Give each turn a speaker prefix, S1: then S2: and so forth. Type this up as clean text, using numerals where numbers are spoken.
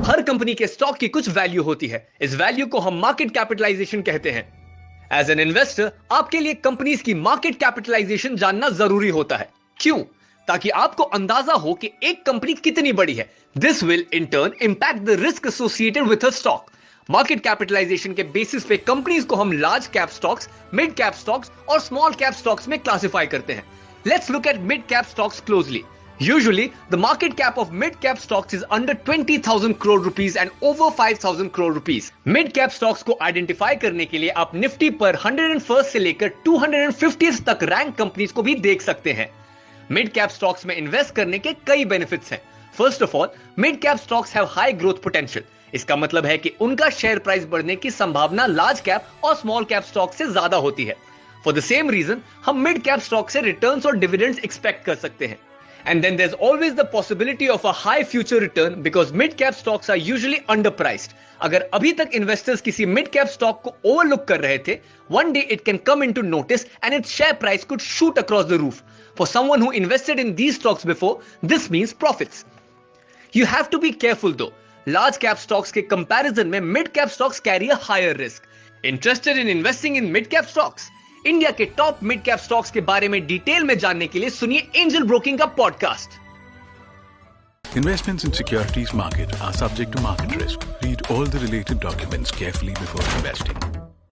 S1: हर company के stock की कुछ वैल्यू होती है। इस वैल्यू को हम मार्केट कैपिटलाइजेशन कहते हैं। एज एन इन्वेस्टर आपके लिए कंपनीज की मार्केट कैपिटलाइजेशन जानना जरूरी होता है। क्यों? ताकि आपको अंदाजा हो कि एक कंपनी कितनी बड़ी है। This will in turn impact the risk associated with a stock. Market capitalization के बेसिस पे कंपनीज को हम large cap stocks, mid cap stocks और स्मॉल कैप स्टॉक्स में क्लासिफाई करते हैं। Let's look at mid cap stocks closely. Usually, the market cap of mid-cap stocks is under 20,000 crore rupees and over 5,000 crore rupees. Mid-cap stocks को identify करने के लिए आप Nifty पर 101 से लेकर 250 तक रैंक कंपनीज को भी देख सकते हैं। Mid-cap stocks में इन्वेस्ट करने के कई बेनिफिट्स हैं। First of all, mid-cap stocks have high growth potential. इसका मतलब है कि उनका शेयर प्राइस बढ़ने की संभावना लार्ज कैप और स्मॉल कैप स्टॉक से ज्यादा होती है। For the same reason, हम मिड-कैप स्टॉक से रिटर्न्स और डिविडेंड्स एक्सपेक्ट कर सकते हैं। And then there's always the possibility of a high future return because mid-cap stocks are usually underpriced. अगर अभी तक investors किसी mid-cap stock को overlook कर रहे थे, one day it can come into notice and its share price could shoot across the roof. For someone who invested in these stocks before, this means profits. You have to be careful though. Large cap stocks के comparison में mid-cap stocks carry a higher risk. Interested in investing in mid-cap stocks? India के top mid cap stocks के बारे में detail में जानने के लिए सुनिए एंजल ब्रोकिंग का podcast.
S2: Investments in securities market are subject to market risk. Read all the related documents carefully before investing.